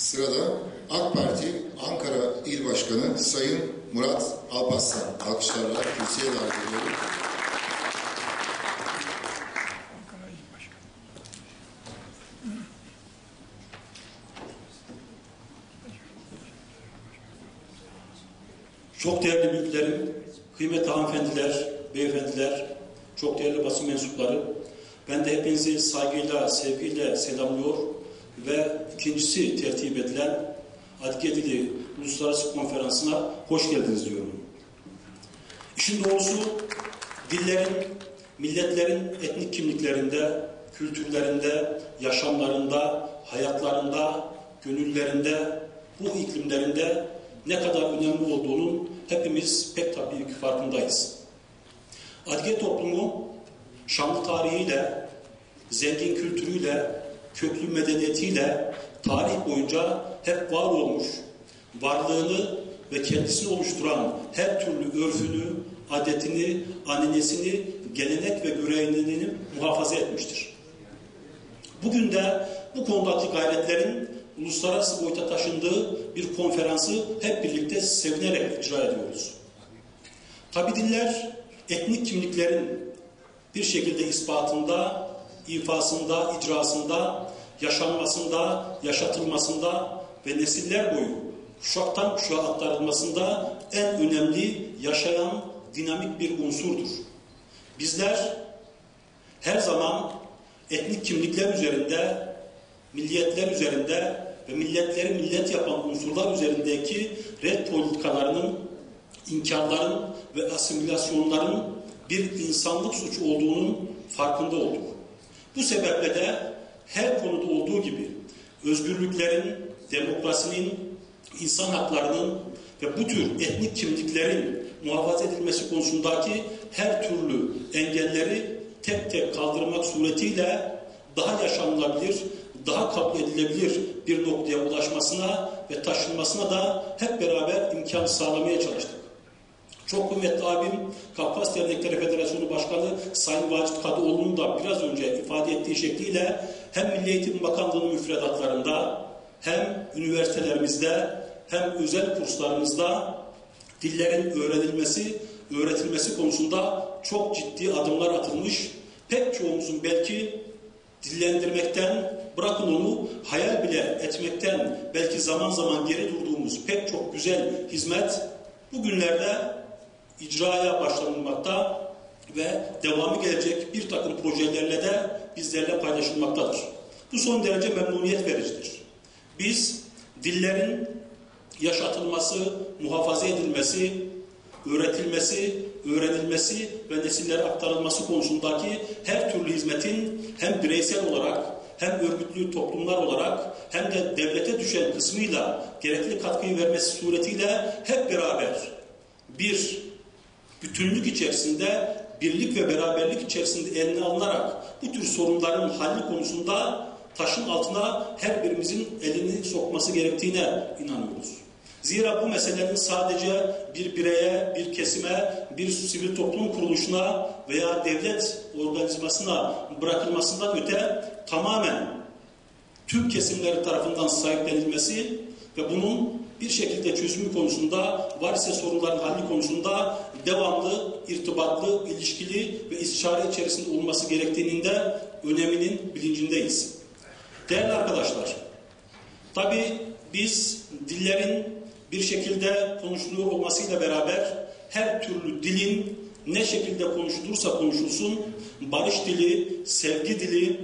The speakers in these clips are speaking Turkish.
Sırada AK Parti Ankara İl Başkanı Sayın Murat Alparslan alkışlarla kürsüye davet ediyorum. Çok değerli büyüklerim, kıymetli hanımefendiler, beyefendiler, çok değerli basın mensupları, ben de hepinizi saygıyla, sevgiyle selamlıyor ve ikincisi tertip edilen Adige Dili Uluslararası Konferansı'na hoş geldiniz diyorum. İşin doğrusu dillerin, milletlerin etnik kimliklerinde, kültürlerinde, yaşamlarında, hayatlarında, gönüllerinde, ruh iklimlerinde ne kadar önemli olduğunun hepimiz pek tabii ki farkındayız. Adige toplumu şanlı tarihiyle, zengin kültürüyle, köklü medeniyetiyle tarih boyunca hep var olmuş, varlığını ve kendisini oluşturan her türlü örfünü, adetini, ananesini, gelenek ve göreneğini muhafaza etmiştir. Bugün de bu konudaki gayretlerin uluslararası boyuta taşındığı bir konferansı hep birlikte sevinerek icra ediyoruz. Tabi diller, etnik kimliklerin bir şekilde ispatında, ifasında, icrasında, yaşanmasında, yaşatılmasında ve nesiller boyu kuşaktan kuşağa aktarılmasında en önemli yaşayan dinamik bir unsurdur. Bizler her zaman etnik kimlikler üzerinde, milliyetler üzerinde ve milletleri millet yapan unsurlar üzerindeki red politikalarının, inkarların ve asimilasyonların bir insanlık suçu olduğunun farkında olduk. Bu sebeple de her konuda olduğu gibi özgürlüklerin, demokrasinin, insan haklarının ve bu tür etnik kimliklerin muhafaza edilmesi konusundaki her türlü engelleri tek tek kaldırmak suretiyle daha yaşanılabilir, daha kabul edilebilir bir noktaya ulaşmasına ve taşınmasına da hep beraber imkan sağlamaya çalıştık. Çok kıymetli abim, Kafkas Dernekleri Federasyonu Başkanı Sayın Vacip Kadıoğlu'nun da biraz önce ifade ettiği şekliyle hem Milli Eğitim Bakanlığı'nın müfredatlarında hem üniversitelerimizde hem özel kurslarımızda dillerin öğretilmesi konusunda çok ciddi adımlar atılmış. Pek çoğumuzun belki dillendirmekten, bırakın onu hayal bile etmekten belki zaman zaman geri durduğumuz pek çok güzel hizmet bugünlerde icraya başlanılmakta ve devamı gelecek bir takım projelerle de bizlerle paylaşılmaktadır. Bu son derece memnuniyet vericidir. Biz dillerin yaşatılması, muhafaza edilmesi, öğretilmesi, öğrenilmesi ve nesillere aktarılması konusundaki her türlü hizmetin hem bireysel olarak hem örgütlü toplumlar olarak hem de devlete düşen kısmıyla gerekli katkıyı vermesi suretiyle hep beraber bir bütünlük içerisinde, birlik ve beraberlik içerisinde eline alınarak bu tür sorunların halli konusunda taşın altına her birimizin elini sokması gerektiğine inanıyoruz. Zira bu meselenin sadece bir bireye, bir kesime, bir sivil toplum kuruluşuna veya devlet organizmasına bırakılmasından öte tamamen tüm kesimleri tarafından sahiplenilmesi ve bunun bir şekilde çözümü konusunda, var ise sorunların halli konusunda devamlı, irtibatlı, ilişkili ve istişare içerisinde olması gerektiğinin de öneminin bilincindeyiz. Değerli arkadaşlar, tabii biz dillerin bir şekilde konuşuluyor olmasıyla beraber her türlü dilin ne şekilde konuşulursa konuşulsun barış dili, sevgi dili,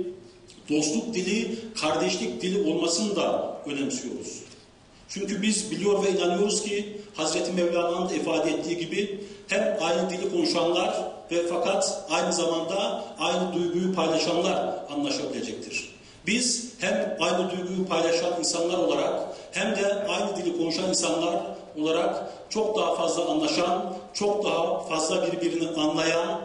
dostluk dili, kardeşlik dili olmasını da önemsiyoruz. Çünkü biz biliyor ve inanıyoruz ki Hazreti Mevlana'nın da ifade ettiği gibi hem aynı dili konuşanlar ve fakat aynı zamanda aynı duyguyu paylaşanlar anlaşabilecektir. Biz hem aynı duyguyu paylaşan insanlar olarak hem de aynı dili konuşan insanlar olarak çok daha fazla anlaşan, çok daha fazla birbirini anlayan,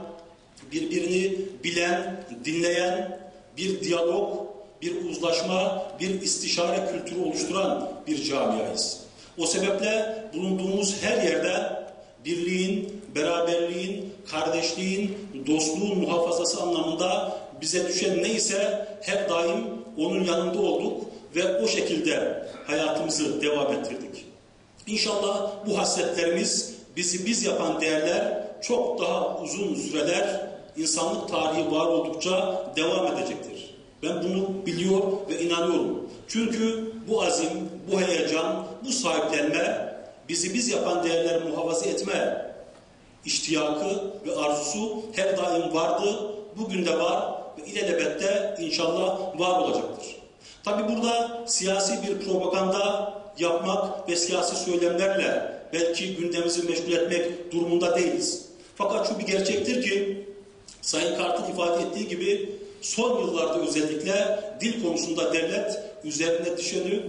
birbirini bilen, dinleyen bir diyalog, bir uzlaşma, bir istişare kültürü oluşturan bir camiayız. O sebeple bulunduğumuz her yerde birliğin, beraberliğin, kardeşliğin, dostluğun muhafazası anlamında bize düşen neyse hep daim onun yanında olduk ve o şekilde hayatımızı devam ettirdik. İnşallah bu hasletlerimiz, bizi biz yapan değerler çok daha uzun süreler insanlık tarihi var oldukça devam edecektir. Ben bunu biliyor ve inanıyorum. Çünkü bu azim, bu heyecan, bu sahiplenme, bizi biz yapan değerleri muhafaza etme iştiyakı ve arzusu her daim vardı, bugün de var ve ilelebette inşallah var olacaktır. Tabi burada siyasi bir propaganda yapmak ve siyasi söylemlerle belki gündemimizi meşgul etmek durumunda değiliz. Fakat şu bir gerçektir ki Sayın Kart'ın ifade ettiği gibi son yıllarda özellikle dil konusunda devlet üzerine düşeni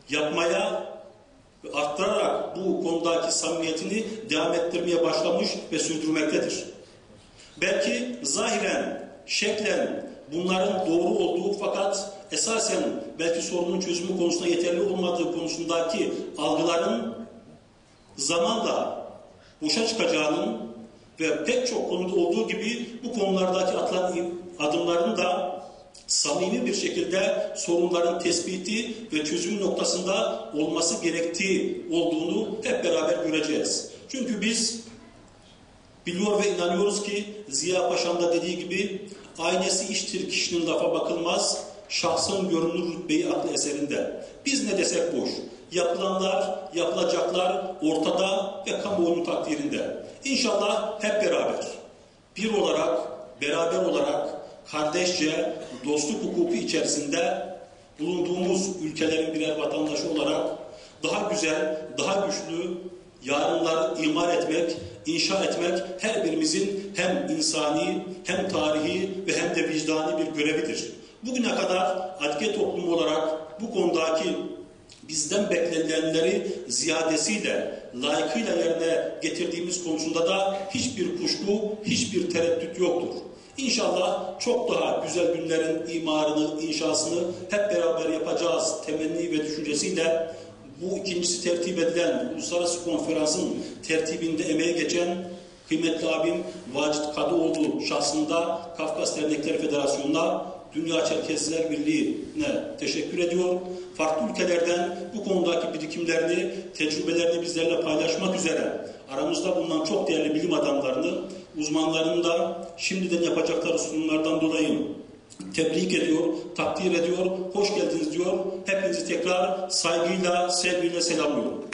yapmaya ve arttırarak bu konudaki samimiyetini devam ettirmeye başlamış ve sürdürmektedir. Belki zahiren, şeklen bunların doğru olduğu fakat esasen belki sorunun çözümü konusunda yeterli olmadığı konusundaki algıların zamanla boşa çıkacağının ve pek çok konuda olduğu gibi bu konulardaki atılan adımların da samimi bir şekilde sorunların tespiti ve çözüm noktasında olması gerektiği olduğunu hep beraber göreceğiz. Çünkü biz biliyor ve inanıyoruz ki Ziya Paşa'nın da dediği gibi aynesi iştir kişinin lafa bakılmaz, şahsın görünür rütbeyi aklı eserinde. Biz ne desek boş. Yapılanlar, yapılacaklar ortada ve kamuoyunun takdirinde. İnşallah hep beraber, bir olarak, beraber olarak, kardeşçe, dostluk hukuku içerisinde bulunduğumuz ülkelerin birer vatandaşı olarak daha güzel, daha güçlü yarınları imar etmek, inşa etmek her birimizin hem insani, hem tarihi ve hem de vicdani bir görevidir. Bugüne kadar Atke toplumu olarak bu konudaki bizden beklenilenleri ziyadesiyle, layıkıyla yerine getirdiğimiz konusunda da hiçbir kuşku, hiçbir tereddüt yoktur. İnşallah çok daha güzel günlerin imarını, inşasını hep beraber yapacağız temenni ve düşüncesiyle bu ikincisi tertip edilen uluslararası konferansın tertibinde emeğe geçen kıymetli abim Vacit Kadıoğlu şahsında Kafkas Dernekler Federasyonu'na, Dünya Çerkezler Birliği'ne teşekkür ediyor. Farklı ülkelerden bu konudaki birikimlerini, tecrübelerini bizlerle paylaşmak üzere aramızda bulunan çok değerli bilim adamlarını, uzmanlarını da şimdiden yapacakları sunumlardan dolayı tebrik ediyor, takdir ediyor, hoş geldiniz diyor. Hepinizi tekrar saygıyla, sevgiyle selamlıyorum.